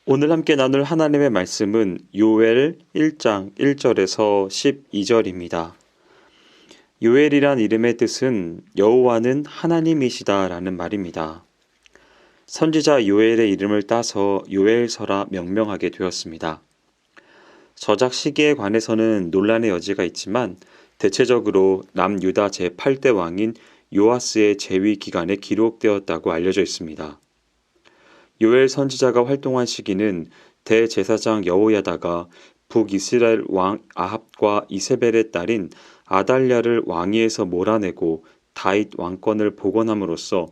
오늘 함께 나눌 하나님의 말씀은 요엘 1장 1절에서 12절입니다. 요엘이란 이름의 뜻은 여호와는 하나님이시다라는 말입니다. 선지자 요엘의 이름을 따서 요엘서라 명명하게 되었습니다. 저작 시기에 관해서는 논란의 여지가 있지만 대체적으로 남유다 제8대 왕인 요아스의 재위 기간에 기록되었다고 알려져 있습니다. 요엘 선지자가 활동한 시기는 대제사장 여호야다가 북이스라엘 왕 아합과 이세벨의 딸인 아달랴를 왕위에서 몰아내고 다윗 왕권을 복원함으로써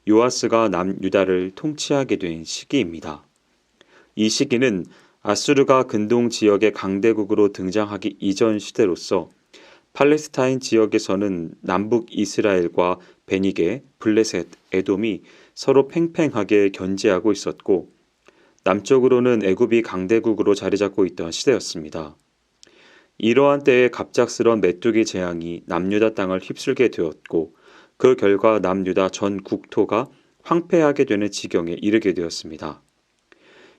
요아스가 남유다를 통치하게 된 시기입니다. 이 시기는 아수르가 근동 지역의 강대국으로 등장하기 이전 시대로서 팔레스타인 지역에서는 남북 이스라엘과 베니게, 블레셋, 에돔이 서로 팽팽하게 견제하고 있었고 남쪽으로는 애굽이 강대국으로 자리 잡고 있던 시대였습니다. 이러한 때에 갑작스런 메뚜기 재앙이 남유다 땅을 휩쓸게 되었고 그 결과 남유다 전 국토가 황폐하게 되는 지경에 이르게 되었습니다.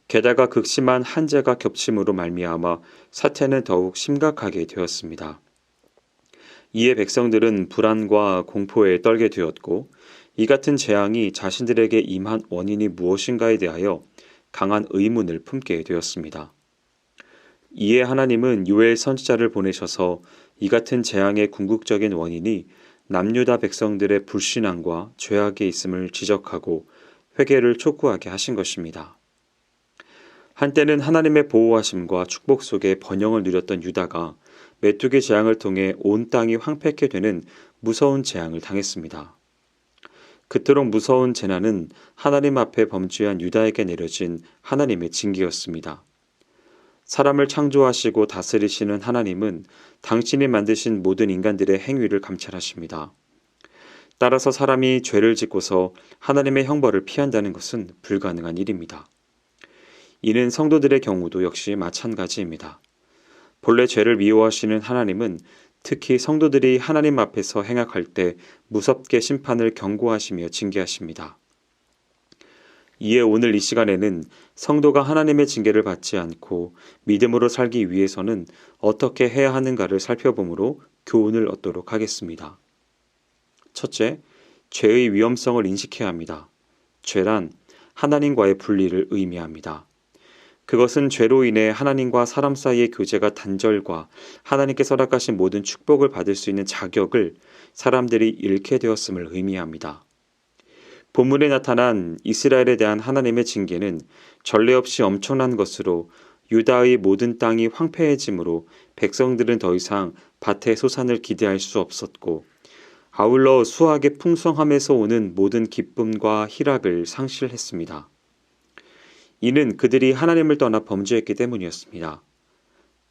게다가 극심한 한재가 겹침으로 말미암아 사태는 더욱 심각하게 되었습니다. 이에 백성들은 불안과 공포에 떨게 되었고 이 같은 재앙이 자신들에게 임한 원인이 무엇인가에 대하여 강한 의문을 품게 되었습니다. 이에 하나님은 요엘 선지자를 보내셔서 이 같은 재앙의 궁극적인 원인이 남유다 백성들의 불신앙과 죄악에 있음을 지적하고 회개를 촉구하게 하신 것입니다. 한때는 하나님의 보호하심과 축복 속에 번영을 누렸던 유다가 메뚜기 재앙을 통해 온 땅이 황폐케 되는 무서운 재앙을 당했습니다. 그토록 무서운 재난은 하나님 앞에 범죄한 유다에게 내려진 하나님의 징계였습니다. 사람을 창조하시고 다스리시는 하나님은 당신이 만드신 모든 인간들의 행위를 감찰하십니다. 따라서 사람이 죄를 짓고서 하나님의 형벌을 피한다는 것은 불가능한 일입니다. 이는 성도들의 경우도 역시 마찬가지입니다. 본래 죄를 미워하시는 하나님은 특히 성도들이 하나님 앞에서 행악할 때 무섭게 심판을 경고하시며 징계하십니다. 이에 오늘 이 시간에는 성도가 하나님의 징계를 받지 않고 믿음으로 살기 위해서는 어떻게 해야 하는가를 살펴보므로 교훈을 얻도록 하겠습니다. 첫째, 죄의 위험성을 인식해야 합니다. 죄란 하나님과의 분리를 의미합니다. 그것은 죄로 인해 하나님과 사람 사이의 교제가 단절과 하나님께서 허락하신 모든 축복을 받을 수 있는 자격을 사람들이 잃게 되었음을 의미합니다. 본문에 나타난 이스라엘에 대한 하나님의 징계는 전례 없이 엄청난 것으로 유다의 모든 땅이 황폐해지므로 백성들은 더 이상 밭의 소산을 기대할 수 없었고 아울러 수확의 풍성함에서 오는 모든 기쁨과 희락을 상실했습니다. 이는 그들이 하나님을 떠나 범죄했기 때문이었습니다.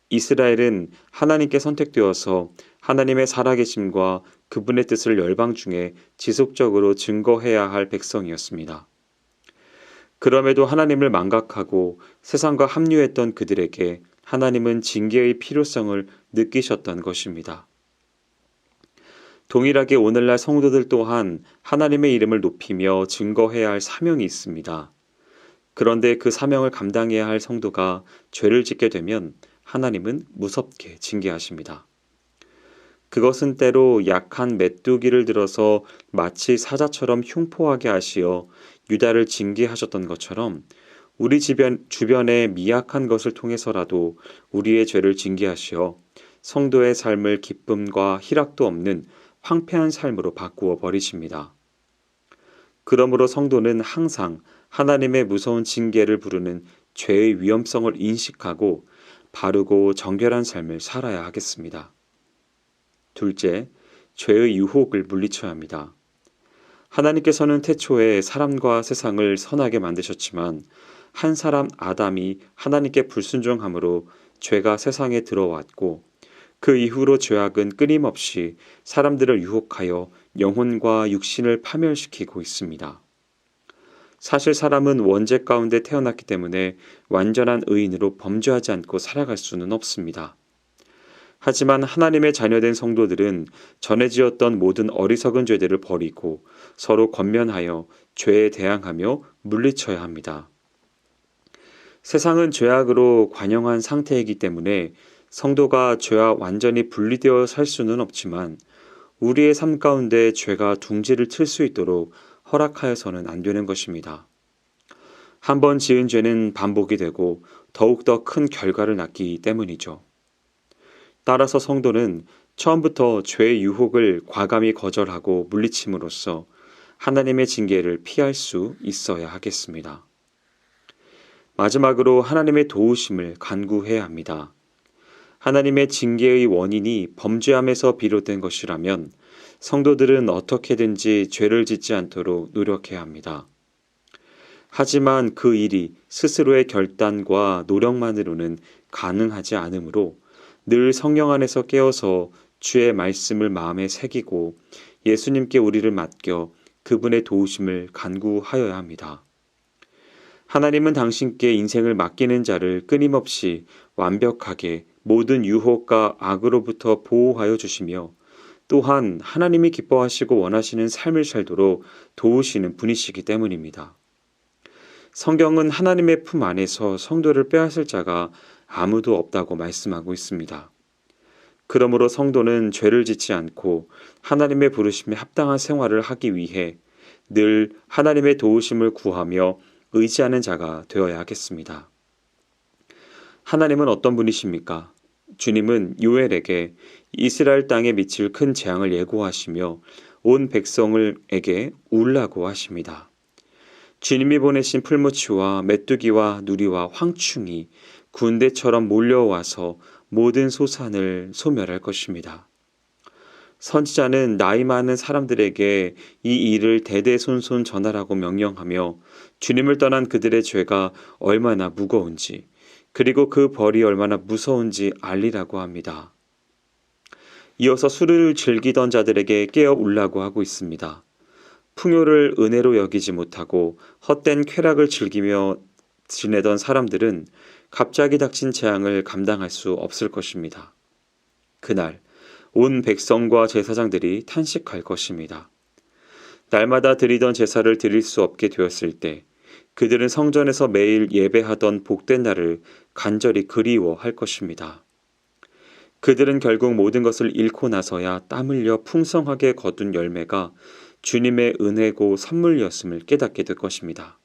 이스라엘은 하나님께 선택되어서 하나님의 살아계심과 그분의 뜻을 열방 중에 지속적으로 증거해야 할 백성이었습니다. 그럼에도 하나님을 망각하고 세상과 합류했던 그들에게 하나님은 징계의 필요성을 느끼셨던 것입니다. 동일하게 오늘날 성도들 또한 하나님의 이름을 높이며 증거해야 할 사명이 있습니다. 그런데 그 사명을 감당해야 할 성도가 죄를 짓게 되면 하나님은 무섭게 징계하십니다. 그것은 때로 약한 메뚜기를 들어서 마치 사자처럼 흉포하게 하시어 유다를 징계하셨던 것처럼 우리 주변의 미약한 것을 통해서라도 우리의 죄를 징계하시어 성도의 삶을 기쁨과 희락도 없는 황폐한 삶으로 바꾸어 버리십니다. 그러므로 성도는 항상 하나님의 무서운 징계를 부르는 죄의 위험성을 인식하고 바르고 정결한 삶을 살아야 하겠습니다. 둘째, 죄의 유혹을 물리쳐야 합니다. 하나님께서는 태초에 사람과 세상을 선하게 만드셨지만 한 사람 아담이 하나님께 불순종함으로 죄가 세상에 들어왔고 그 이후로 죄악은 끊임없이 사람들을 유혹하여 영혼과 육신을 파멸시키고 있습니다. 사실 사람은 원죄 가운데 태어났기 때문에 완전한 의인으로 범죄하지 않고 살아갈 수는 없습니다. 하지만 하나님의 자녀된 성도들은 전에 지었던 모든 어리석은 죄들을 버리고 서로 권면하여 죄에 대항하며 물리쳐야 합니다. 세상은 죄악으로 관영한 상태이기 때문에 성도가 죄와 완전히 분리되어 살 수는 없지만 우리의 삶 가운데 죄가 둥지를 틀 수 있도록 허락하여서는 안 되는 것입니다. 한 번 지은 죄는 반복이 되고 더욱더 큰 결과를 낳기 때문이죠. 따라서 성도는 처음부터 죄의 유혹을 과감히 거절하고 물리침으로써 하나님의 징계를 피할 수 있어야 하겠습니다. 마지막으로 하나님의 도우심을 간구해야 합니다. 하나님의 징계의 원인이 범죄함에서 비롯된 것이라면 성도들은 어떻게든지 죄를 짓지 않도록 노력해야 합니다. 하지만 그 일이 스스로의 결단과 노력만으로는 가능하지 않으므로 늘 성령 안에서 깨어서 주의 말씀을 마음에 새기고 예수님께 우리를 맡겨 그분의 도우심을 간구하여야 합니다. 하나님은 당신께 인생을 맡기는 자를 끊임없이 완벽하게 모든 유혹과 악으로부터 보호하여 주시며 또한 하나님이 기뻐하시고 원하시는 삶을 살도록 도우시는 분이시기 때문입니다. 성경은 하나님의 품 안에서 성도를 빼앗을 자가 아무도 없다고 말씀하고 있습니다. 그러므로 성도는 죄를 짓지 않고 하나님의 부르심에 합당한 생활을 하기 위해 늘 하나님의 도우심을 구하며 의지하는 자가 되어야 하겠습니다. 하나님은 어떤 분이십니까? 주님은 요엘에게 이스라엘 땅에 미칠 큰 재앙을 예고하시며 온 백성에게 울라고 하십니다. 주님이 보내신 풀무치와 메뚜기와 누리와 황충이 군대처럼 몰려와서 모든 소산을 소멸할 것입니다. 선지자는 나이 많은 사람들에게 이 일을 대대손손 전하라고 명령하며 주님을 떠난 그들의 죄가 얼마나 무거운지 그리고 그 벌이 얼마나 무서운지 알리라고 합니다. 이어서 술을 즐기던 자들에게 깨어 울라고 하고 있습니다. 풍요를 은혜로 여기지 못하고 헛된 쾌락을 즐기며 지내던 사람들은 갑자기 닥친 재앙을 감당할 수 없을 것입니다. 그날 온 백성과 제사장들이 탄식할 것입니다. 날마다 드리던 제사를 드릴 수 없게 되었을 때 그들은 성전에서 매일 예배하던 복된 날을 간절히 그리워할 것입니다. 그들은 결국 모든 것을 잃고 나서야 땀 흘려 풍성하게 거둔 열매가 주님의 은혜고 선물이었음을 깨닫게 될 것입니다.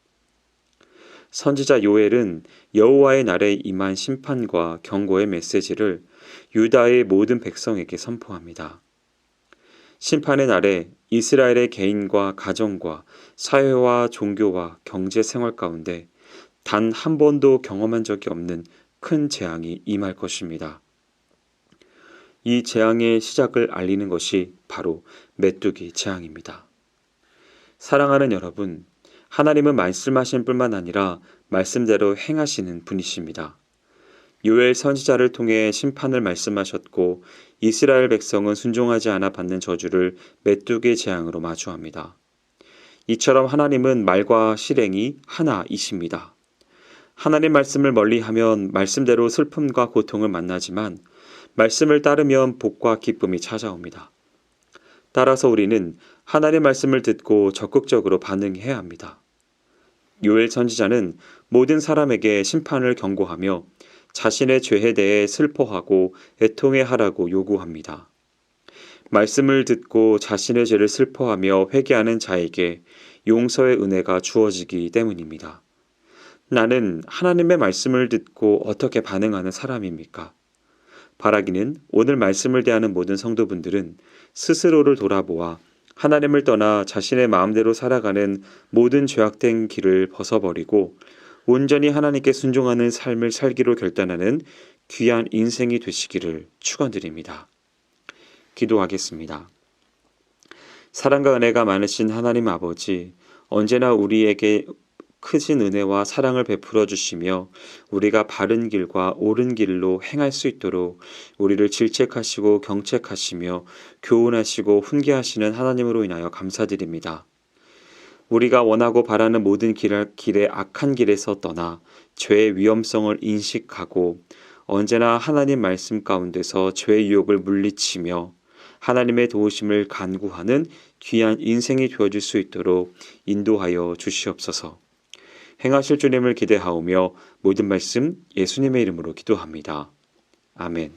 선지자 요엘은 여호와의 날에 임한 심판과 경고의 메시지를 유다의 모든 백성에게 선포합니다. 심판의 날에 이스라엘의 개인과 가정과 사회와 종교와 경제 생활 가운데 단 한 번도 경험한 적이 없는 큰 재앙이 임할 것입니다. 이 재앙의 시작을 알리는 것이 바로 메뚜기 재앙입니다. 사랑하는 여러분, 하나님은 말씀하신 뿐만 아니라 말씀대로 행하시는 분이십니다. 요엘 선지자를 통해 심판을 말씀하셨고 이스라엘 백성은 순종하지 않아 받는 저주를 메뚜기 재앙으로 마주합니다. 이처럼 하나님은 말과 실행이 하나이십니다. 하나님 말씀을 멀리하면 말씀대로 슬픔과 고통을 만나지만 말씀을 따르면 복과 기쁨이 찾아옵니다. 따라서 우리는 하나님 말씀을 듣고 적극적으로 반응해야 합니다. 요엘 선지자는 모든 사람에게 심판을 경고하며 자신의 죄에 대해 슬퍼하고 애통해 하라고 요구합니다. 말씀을 듣고 자신의 죄를 슬퍼하며 회개하는 자에게 용서의 은혜가 주어지기 때문입니다. 나는 하나님의 말씀을 듣고 어떻게 반응하는 사람입니까? 바라기는 오늘 말씀을 대하는 모든 성도분들은 스스로를 돌아보아 하나님을 떠나 자신의 마음대로 살아가는 모든 죄악된 길을 벗어버리고 온전히 하나님께 순종하는 삶을 살기로 결단하는 귀한 인생이 되시기를 축원드립니다. 기도하겠습니다. 사랑과 은혜가 많으신 하나님 아버지, 언제나 우리에게 크신 은혜와 사랑을 베풀어 주시며 우리가 바른 길과 옳은 길로 행할 수 있도록 우리를 질책하시고 경책하시며 교훈하시고 훈계하시는 하나님으로 인하여 감사드립니다. 우리가 원하고 바라는 모든 길의 악한 길에서 떠나 죄의 위험성을 인식하고 언제나 하나님 말씀 가운데서 죄의 유혹을 물리치며 하나님의 도우심을 간구하는 귀한 인생이 되어줄 수 있도록 인도하여 주시옵소서. 행하실 주님을 기대하오며 모든 말씀 예수님의 이름으로 기도합니다. 아멘.